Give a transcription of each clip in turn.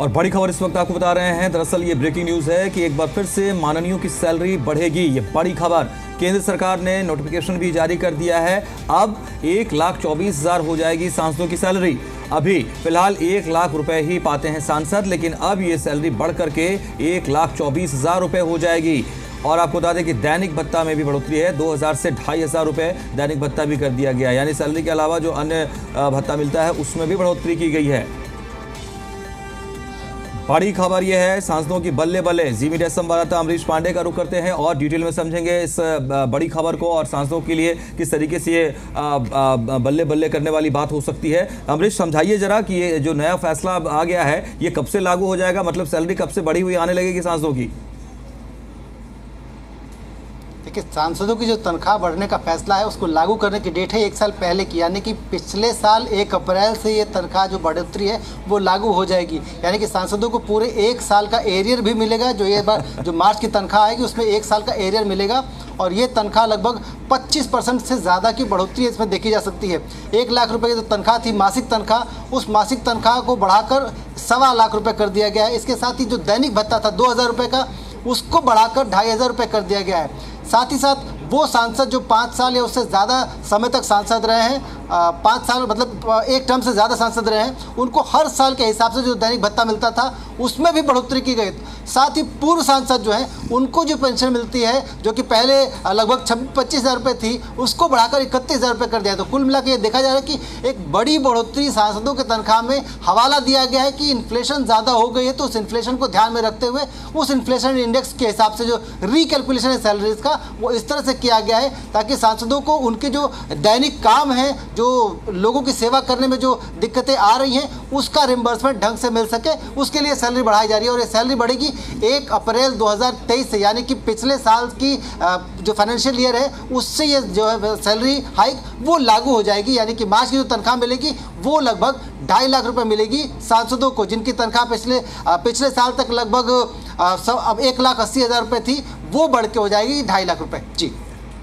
और बड़ी खबर इस वक्त आपको बता रहे हैं, दरअसल ये ब्रेकिंग न्यूज है कि एक बार फिर से माननीयों की सैलरी बढ़ेगी। ये बड़ी खबर, केंद्र सरकार ने नोटिफिकेशन भी जारी कर दिया है। अब 1,24,000 हो जाएगी सांसदों की सैलरी। अभी फिलहाल 1 लाख रुपए ही पाते हैं सांसद, लेकिन अब ये सैलरी बढ़ करके 1,24,000 रुपए हो जाएगी। और आपको बता दें कि दैनिक भत्ता में भी बढ़ोतरी है, 2,000 से 2,500 रुपए दैनिक भत्ता भी कर दिया गया। यानी सैलरी के अलावा जो अन्य भत्ता मिलता है उसमें भी बढ़ोतरी की गई है। बड़ी खबर यह है, सांसदों की बल्ले बल्ले। जी मीडिया संवाददाता अमरीश पांडे का रुख करते हैं और डिटेल में समझेंगे इस बड़ी खबर को और सांसदों के लिए किस तरीके से ये बल्ले बल्ले करने वाली बात हो सकती है। अमरीश, समझाइए जरा कि ये जो नया फैसला आ गया है ये कब से लागू हो जाएगा, मतलब सैलरी कब से बढ़ी हुई आने लगेगी सांसदों की? देखिए, सांसदों की जो तनख्वाह बढ़ने का फैसला है उसको लागू करने की डेट है 1 साल पहले की, यानी कि पिछले साल 1 अप्रैल से ये तनख्वाह जो बढ़ोतरी है वो लागू हो जाएगी। यानी कि सांसदों को पूरे 1 साल का एरियर भी मिलेगा। जो ये बार जो मार्च की तनख्वाह आएगी उसमें 1 साल का एरियर मिलेगा और ये तनख्वाह लगभग 25% से ज़्यादा की बढ़ोतरी इसमें देखी जा सकती है। 1 लाख रुपये की जो तनख्वाह थी मासिक तनख्वाह, उस मासिक तनख्वाह को बढ़ाकर 1.25 लाख रुपये कर दिया गया है। इसके साथ ही जो दैनिक भत्ता था 2,000 रुपये का, उसको बढ़ाकर 2,500 रुपये कर दिया गया है। साथ ही साथ वो सांसद जो 5 साल या उससे ज़्यादा समय तक सांसद रहे हैं, 5 साल मतलब एक टर्म से ज़्यादा सांसद रहे हैं, उनको हर साल के हिसाब से जो दैनिक भत्ता मिलता था उसमें भी बढ़ोतरी की गई। साथ ही पूर्व सांसद जो हैं उनको जो पेंशन मिलती है, जो कि पहले लगभग 25,000 रुपये थी, उसको बढ़ाकर 31,000 रुपये कर दिया। तो कुल मिला के ये देखा जा रहा है कि एक बड़ी बढ़ोतरी सांसदों के तनख्वाह में हवाला दिया गया है कि इन्फ्लेशन ज़्यादा हो गई है, तो उस इन्फ्लेशन को ध्यान में रखते हुए उस इन्फ्लेशन इंडेक्स के हिसाब से जो रिकैलकुलेशन है सैलरीज का वो इस तरह से किया गया है ताकि सांसदों को उनके जो दैनिक काम है, जो लोगों की सेवा करने में जो दिक्कतें आ रही हैं, उसका रिम्बर्समेंट ढंग से मिल सके, उसके लिए सैलरी बढ़ाई जा रही है। और ये सैलरी बढ़ेगी 1 अप्रैल 2023 से, यानी कि पिछले साल की जो फाइनेंशियल ईयर है उससे ये जो है सैलरी हाइक वो लागू हो जाएगी। यानी कि मार्च की जो तनख्वाह मिलेगी वो लगभग 2.5 लाख रुपए मिलेगी सांसदों को, जिनकी तनख्वाह पिछले साल तक लगभग अब 1,80,000 रुपये थी, वो बढ़ के हो जाएगी 2.5 लाख रुपए। जी,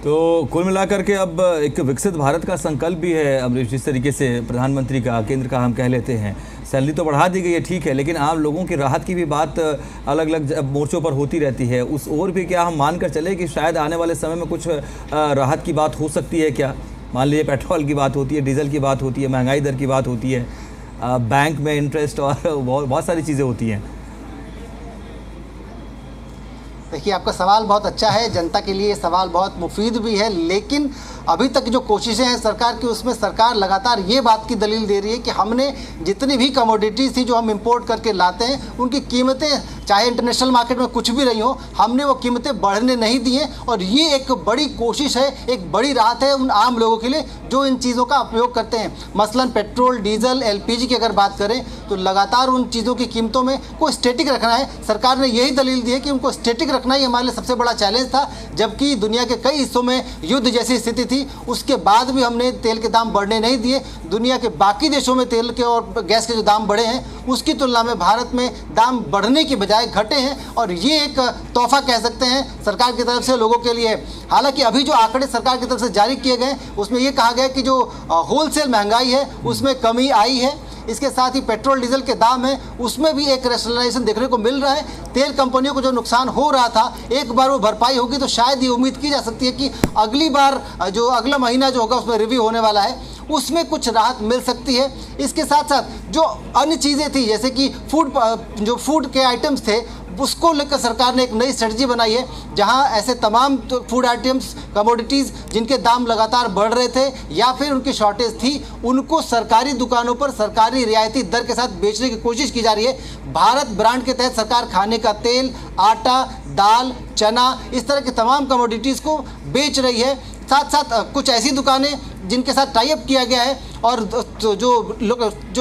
तो कुल मिलाकर के अब एक विकसित भारत का संकल्प भी है अमरीश, जिस तरीके से प्रधानमंत्री का, केंद्र का हम कह लेते हैं। सैलरी तो बढ़ा दी गई है, ठीक है, लेकिन आम लोगों की राहत की भी बात अलग अलग मोर्चों पर होती रहती है। उस ओर भी क्या हम मान कर चले कि शायद आने वाले समय में कुछ राहत की बात हो सकती है क्या? मान लीजिए पेट्रोल की बात होती है, डीजल की बात होती है, महंगाई दर की बात होती है, बैंक में इंटरेस्ट और बहुत सारी चीज़ें होती हैं। देखिए, आपका सवाल बहुत अच्छा है, जनता के लिए ये सवाल बहुत मुफीद भी है, लेकिन अभी तक जो कोशिशें हैं सरकार की उसमें सरकार लगातार ये बात की दलील दे रही है कि हमने जितनी भी कमोडिटीज़ थी जो हम इंपोर्ट करके लाते हैं उनकी कीमतें चाहे इंटरनेशनल मार्केट में कुछ भी रही हो, हमने वो कीमतें बढ़ने नहीं दी हैं। और ये एक बड़ी कोशिश है, एक बड़ी राहत है उन आम लोगों के लिए जो इन चीज़ों का उपयोग करते हैं। मसलन पेट्रोल, डीजल, LPG की अगर बात करें तो लगातार उन चीज़ों की कीमतों में को स्टेटिक रखना है। सरकार ने यही दलील दी है कि उनको स्टेटिक रखना ही हमारे लिए सबसे बड़ा चैलेंज था, जबकि दुनिया के कई हिस्सों में युद्ध जैसी स्थिति थी, उसके बाद भी हमने तेल के दाम बढ़ने नहीं दिए। दुनिया के बाकी देशों में तेल के और गैस के जो दाम बढ़े हैं उसकी तुलना में भारत में दाम बढ़ने की बजाय घटे हैं, और ये एक तोहफा कह सकते हैं सरकार की तरफ से लोगों के लिए। हालांकि अभी जो आंकड़े सरकार की तरफ से जारी किए गए उसमें ये कहा गया कि जो होलसेल महंगाई है उसमें कमी आई है। इसके साथ ही पेट्रोल डीजल के दाम है उसमें भी एक रेशनलाइजेशन देखने को मिल रहा है। तेल कंपनियों को जो नुकसान हो रहा था एक बार वो भरपाई होगी तो शायद ये उम्मीद की जा सकती है कि अगली बार जो अगला महीना जो होगा उसमें रिव्यू होने वाला है उसमें कुछ राहत मिल सकती है। इसके साथ साथ जो अन्य चीज़ें थी जैसे कि फूड के आइटम्स थे उसको लेकर सरकार ने एक नई स्ट्रेटजी बनाई है, जहां ऐसे तमाम फूड आइटम्स, कमोडिटीज़ जिनके दाम लगातार बढ़ रहे थे या फिर उनकी शॉर्टेज थी, उनको सरकारी दुकानों पर सरकारी रियायती दर के साथ बेचने की कोशिश की जा रही है। भारत ब्रांड के तहत सरकार खाने का तेल, आटा, दाल, चना, इस तरह के तमाम कमोडिटीज़ को बेच रही है। साथ साथ कुछ ऐसी दुकानें जिनके साथ टाई अप किया गया है और जो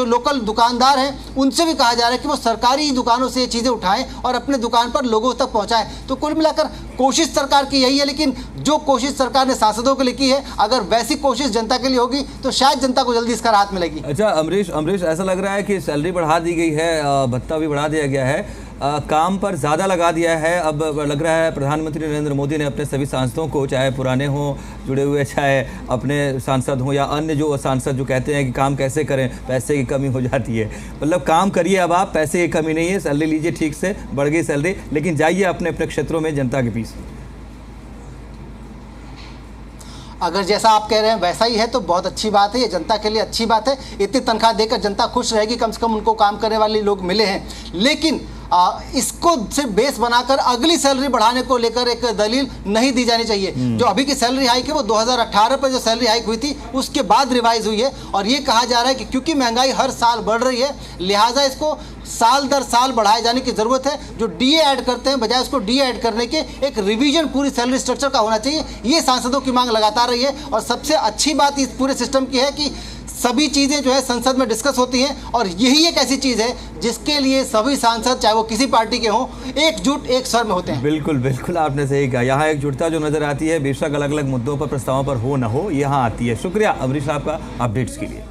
लोकल दुकानदार हैं उनसे भी कहा जा रहा है कि वो सरकारी दुकानों से ये चीज़ें उठाएं और अपने दुकान पर लोगों तक पहुंचाएं। तो कुल मिलाकर कोशिश सरकार की यही है, लेकिन जो कोशिश सरकार ने सांसदों के लिए की है अगर वैसी कोशिश जनता के लिए होगी तो शायद जनता को जल्दी इसका राहत मिलेगी। अच्छा अमरीश, ऐसा लग रहा है कि सैलरी बढ़ा दी गई है, भत्ता भी बढ़ा दिया गया है, काम पर ज़्यादा लगा दिया है। अब लग रहा है प्रधानमंत्री नरेंद्र मोदी ने अपने सभी सांसदों को, चाहे पुराने हों जुड़े हुए, चाहे अपने सांसद हों या अन्य जो सांसद जो कहते हैं कि काम कैसे करें, पैसे की कमी हो जाती है। मतलब काम करिए, अब आप, पैसे की कमी नहीं है, सैलरी लीजिए ठीक से, बढ़ गई सैलरी, लेकिन जाइए अपने अपने क्षेत्रों में जनता के बीच। अगर जैसा आप कह रहे हैं वैसा ही है तो बहुत अच्छी बात है, ये जनता के लिए अच्छी बात है। इतनी तनख्वाह देकर जनता खुश रहेगी, कम से कम उनको काम करने वाले लोग मिले हैं। लेकिन इसको सिर्फ बेस बनाकर अगली सैलरी बढ़ाने को लेकर एक दलील नहीं दी जानी चाहिए। जो अभी की सैलरी हाइक है वो 2018 पर जो सैलरी हाइक हुई थी उसके बाद रिवाइज हुई है, और ये कहा जा रहा है कि क्योंकि महंगाई हर साल बढ़ रही है लिहाजा इसको साल दर साल बढ़ाए जाने की ज़रूरत है। जो डीए ऐड करते हैं बजाय उसको डीए ऐड करने के एक रिवीजन पूरी सैलरी स्ट्रक्चर का होना चाहिए। ये सांसदों की मांग लगातार रही है, और सबसे अच्छी बात इस पूरे सिस्टम की है कि सभी चीज़ें जो है संसद में डिस्कस होती हैं, और यही एक ऐसी चीज़ है जिसके लिए सभी सांसद चाहे वो किसी पार्टी के हों एकजुट एक स्वर में होते हैं। बिल्कुल बिल्कुल, आपने सही कहा। यहाँ एकजुटता जो नज़र आती है बेशक अलग अलग मुद्दों पर, प्रस्तावों पर हो ना हो, यहाँ आती है। शुक्रिया अमरीश आपका अपडेट्स के लिए।